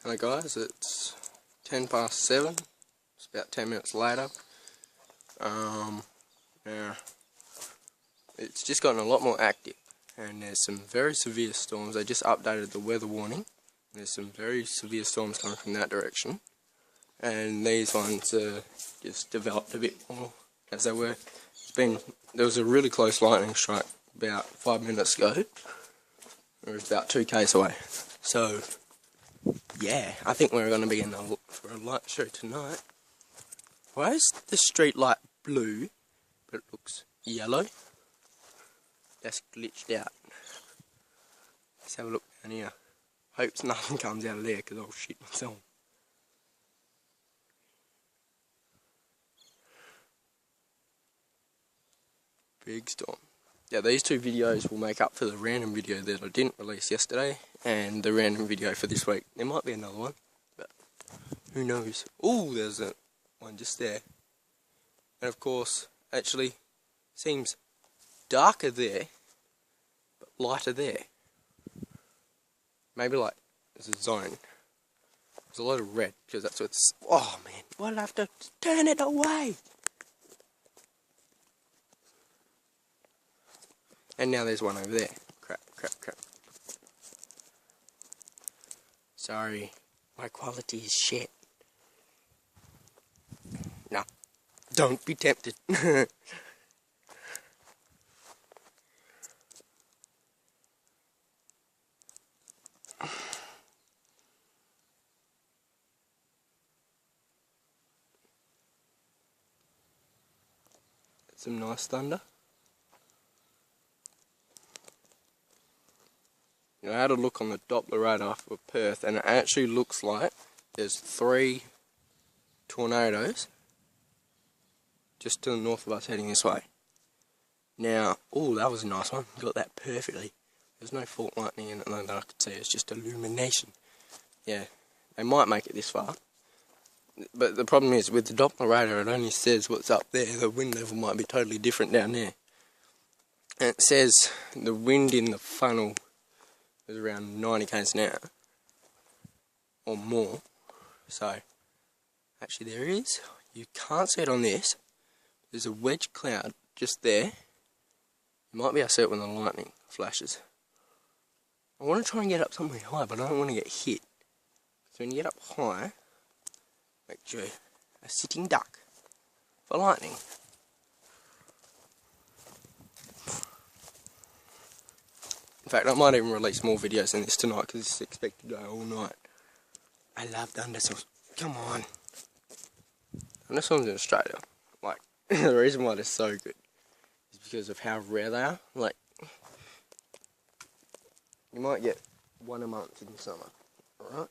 Hello guys, it's 10 past 7, it's about 10 minutes later. Now, it's just gotten a lot more active, and there's some very severe storms. They just updated the weather warning. There's some very severe storms coming from that direction, and these ones just developed a bit more as they were. There was a really close lightning strike about 5 minutes ago. It was about 2 k's away. So yeah, I think we're going to be in for a light show tonight. Why is the street light blue, but it looks yellow? That's glitched out. Let's have a look down here. Hopes nothing comes out of there because I'll shit myself. Big storm. Yeah, these two videos will make up for the random video that I didn't release yesterday and the random video for this week. There might be another one, but who knows. Oh, there's one just there. And of course, actually, seems darker there, but lighter there. Maybe like there's a zone. There's a lot of red because that's what's. Oh man, why'd I have to turn it away? And now there's one over there. Crap. Sorry, my quality is shit. No, don't be tempted. Some nice thunder. I had a look on the Doppler radar for Perth, and it actually looks like there's 3 tornadoes just to the north of us heading this way. Now, oh, that was a nice one. Got that perfectly. There's no fault lightning in it though that I could see. It's just illumination. Yeah, they might make it this far. But the problem is, with the Doppler radar, it only says what's up there. The wind level might be totally different down there. And it says the wind in the funnel is around 90 k's an hour or more. So actually there is, you can't see it on this, there's a wedge cloud just there. You might be able to see it when the lightning flashes. I want to try and get up somewhere high, but I don't want to get hit. So when you get up high, make sure a sitting duck for lightning. In fact, I might even release more videos than this tonight because it's expected to go all night. I love thunderstorms. Come on. Thunderstorms in Australia, like, the reason why they're so good is because of how rare they are. Like, you might get one a month in the summer, alright?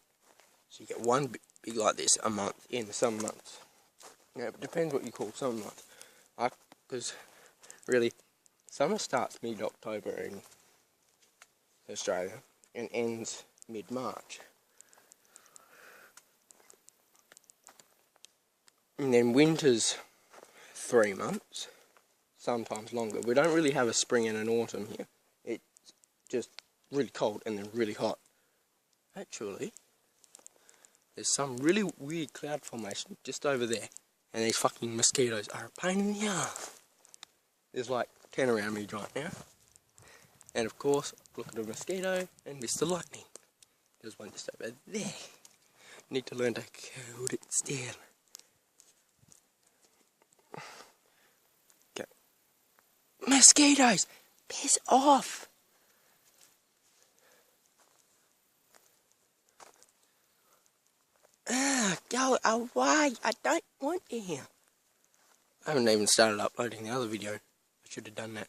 So you get one big like this a month in the summer months. Yeah, it depends what you call summer month. Because, really, summer starts mid-October in Australia and ends mid-March. And then winter's 3 months, sometimes longer. We don't really have a spring and an autumn here. It's just really cold and then really hot. Actually, there's some really weird cloud formation just over there, and these fucking mosquitoes are a pain in the ass. There's like 10 around me right now. And of course, look at a mosquito and miss the lightning. There's one just over there. Need to learn to hold it still. Okay. Mosquitoes! Piss off! Go away! I don't want you here. I haven't even started uploading the other video. I should have done that.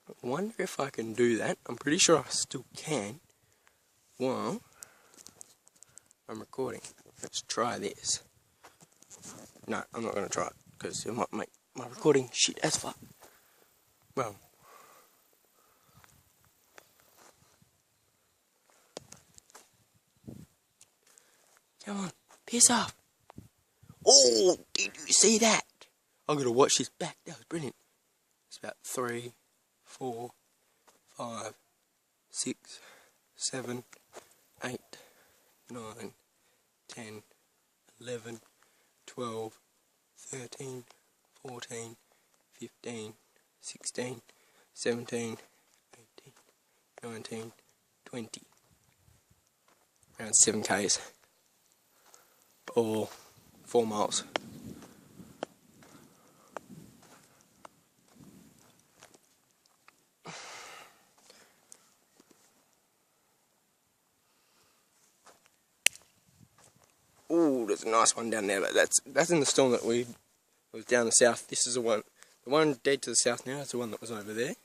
I wonder if I can do that. I'm pretty sure I still can while I'm recording. Let's try this. No, I'm not going to try it because it might make my recording shit as fuck. Well, come on, piss off. Oh, did you see that? I'm going to watch this back. That was brilliant. It's about 3, 4, 5, 6, 7, 8, 9, 10, 11, 12, 13, 14, 15, 16, 17, 18, 19, 20. Around 7 k's or 4 miles. Ooh, there's a nice one down there, but that's in the storm that was down the south. This is the one dead to the south now is the one that was over there, and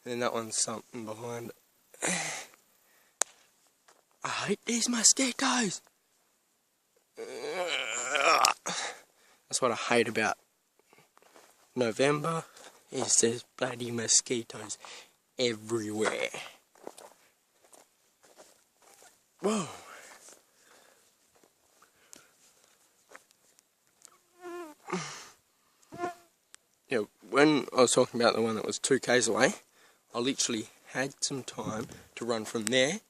then that one's something behind it. I hate these mosquitoes. That's what I hate about November, is there's bloody mosquitoes everywhere. Whoa. Yeah, when I was talking about the one that was 2 k's away, I literally had some time to run from there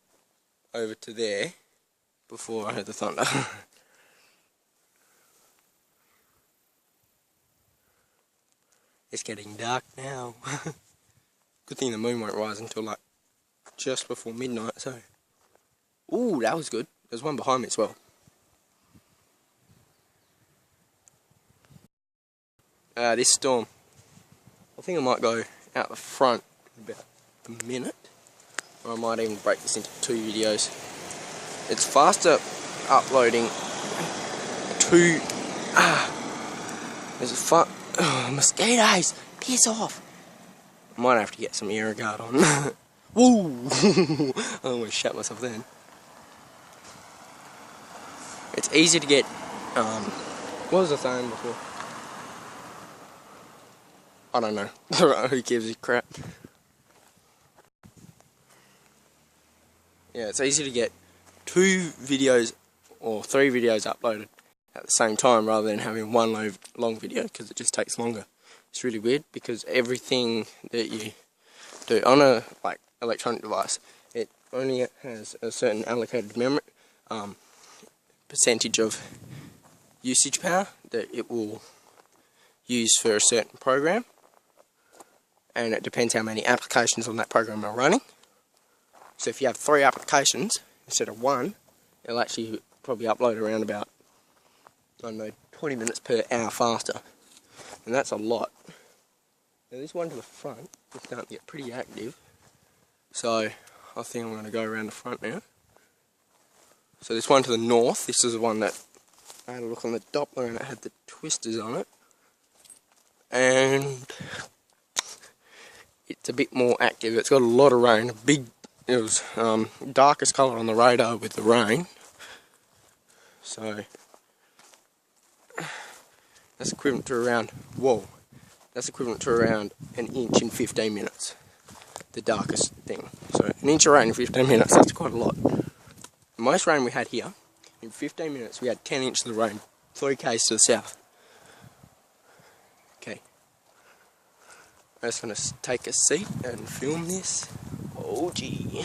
over to there before I heard the thunder. It's getting dark now. Good thing the moon won't rise until like just before midnight, so. Ooh, that was good. There's one behind me as well. This storm, I think I might go out the front in about a minute, or I might even break this into 2 videos. It's faster uploading there's a mosquitoes, piss off. I might have to get some ear guard on. Woo! I almost shut myself then. It's easy to get, what was I saying before? I don't know. Who gives a crap? Yeah, it's easy to get 2 videos or 3 videos uploaded at the same time rather than having one long video, because it just takes longer. It's really weird because everything that you do on a electronic device, it only has a certain allocated memory percentage of usage power that it will use for a certain program. And it depends how many applications on that program are running. So if you have 3 applications instead of 1, it'll actually probably upload around about, I don't know, 20 minutes per hour faster. And that's a lot. Now this one to the front is starting to get pretty active. So I think I'm going to go around the front now. So this one to the north, this is the one that I had a look on the Doppler and it had the twisters on it. And it's a bit more active. It's got a lot of rain. It was darkest colour on the radar with the rain. So that's equivalent to around, that's equivalent to around an inch in 15 minutes. The darkest thing. So an inch of rain in 15 minutes, that's quite a lot. The most rain we had here, in 15 minutes we had 10 inches of rain, 3 k's to the south. Okay. I'm just going to take a seat and film this. Oh gee.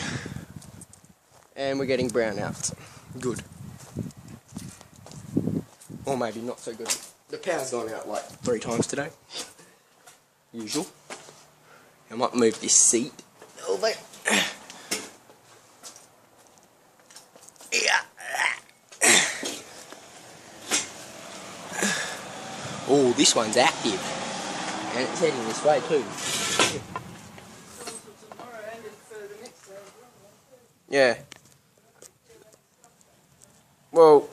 And we're getting brownouts. Good. Or maybe not so good. The power's gone out like 3 times today. Usual. I might move this seat a little bit. Oh, this one's active. And it's heading this way too. Yeah. Well,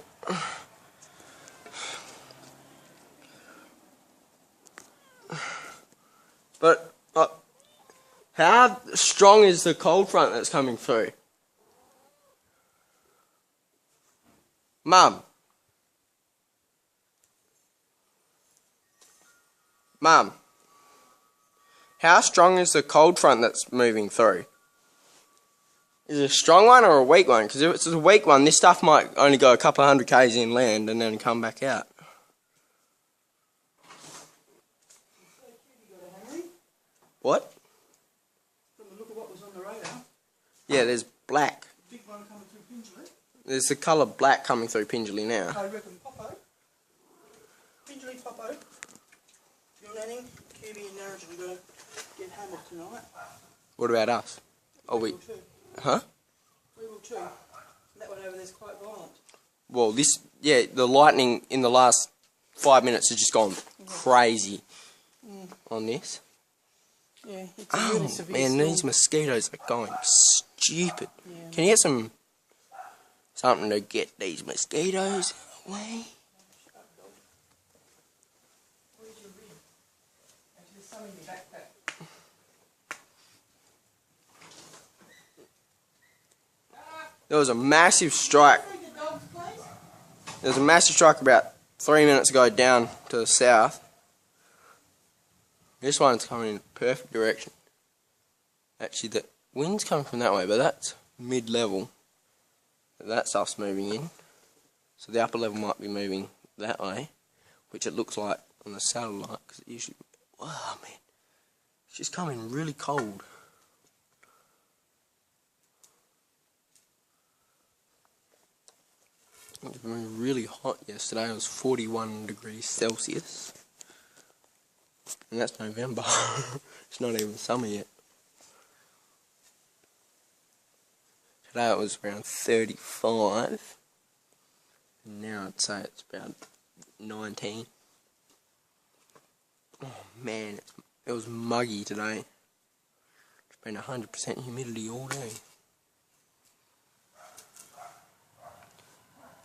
but how strong is the cold front that's coming through? Mum. Mum. How strong is the cold front that's moving through? Is it a strong one or a weak one? Because if it's a weak one, this stuff might only go a couple of 100 k's inland and then come back out. What? From the look of what was on the radar. Yeah, there's black. Big one coming through Pingelly. There's the colour black coming through Pingelly now. I reckon Popo. Pingelly Popo. You're letting QB and Narragansett go get hammered tonight. What about us? Oh, we... will too. Huh? We will too. That one over there's quite violent. Well, this... Yeah, the lightning in the last 5 minutes has just gone crazy on this. Yeah, it's a really severe man, storm. these mosquitoes are going stupid. Yeah. Can you get something to get these mosquitoes away? Where's your rib? Actually, there's some in your backpack. There was a massive strike. There was a massive strike about 3 minutes ago down to the south. This one's coming in the perfect direction. Actually, the wind's coming from that way, but that's mid-level. That stuff's moving in. So the upper level might be moving that way, which it looks like on the satellite, because it usually... Wow, man. It's just coming really cold. It was really hot yesterday. It was 41 degrees Celsius. And that's November. It's not even summer yet. Today it was around 35. And now I'd say it's about 19. Oh man, it was muggy today. It's been 100% humidity all day.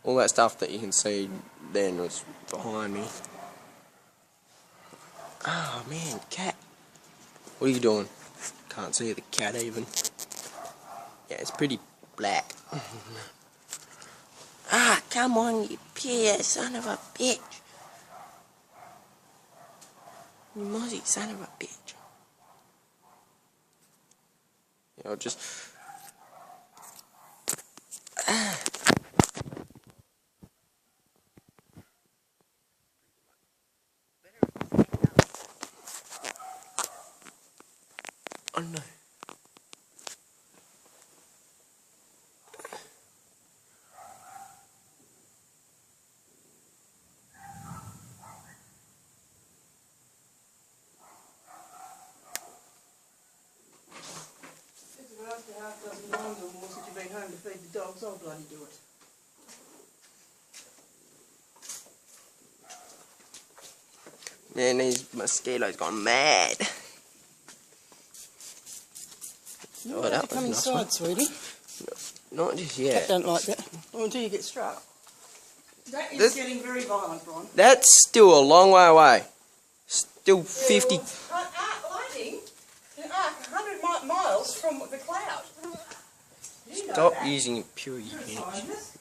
All that stuff that you can see then was behind me. Oh man, cat. What are you doing? Can't see the cat even. Yeah, it's pretty black. Ah, come on, you pure son of a bitch. You mozzie son of a bitch. Yeah, I'll just... Ah. Oh no. After half a dozen times or more since you've been home to feed the dogs, I'll bloody do it. Man, these mosquitoes gone mad. You want to come inside, sweetie? No, not just yet. Cat don't like that. Not until you get struck. That is getting very violent, Brian. That's still a long way away. Still 50... Lightning, 100 miles from the cloud. Stop using pure units.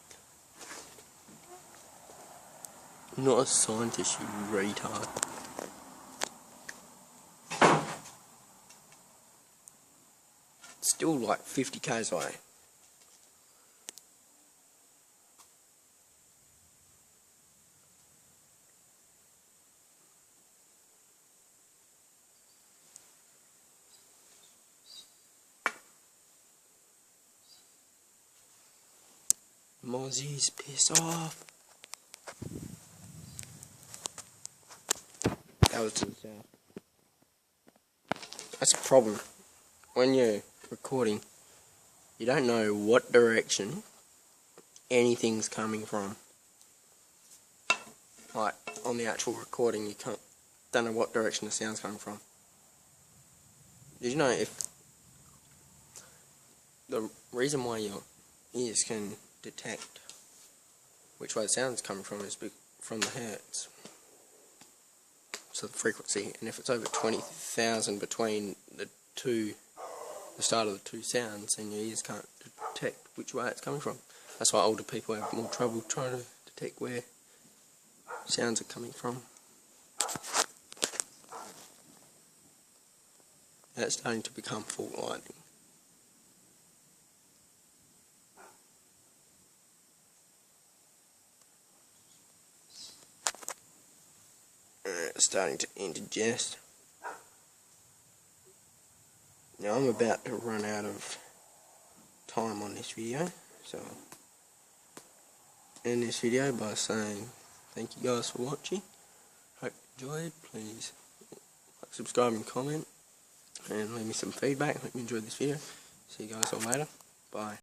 I'm not a scientist, you retard. Still like 50 k's away. Mozzies, piss off. That was to the south. That's a problem. When you're recording, you don't know what direction anything's coming from. Like, on the actual recording, you don't know what direction the sound's coming from. Did you know if the reason why your ears can detect which way the sound's coming from is from the hertz, so the frequency, and if it's over 20,000 between the start of the two sounds, then your ears can't detect which way it's coming from. That's why older people have more trouble trying to detect where sounds are coming from. That's starting to become fault lightning. It's starting to indigest. Now I'm about to run out of time on this video, so end this video by saying thank you guys for watching. Hope you enjoyed. Please like, subscribe and comment, and leave me some feedback. Hope you enjoyed this video. See you guys all later. Bye.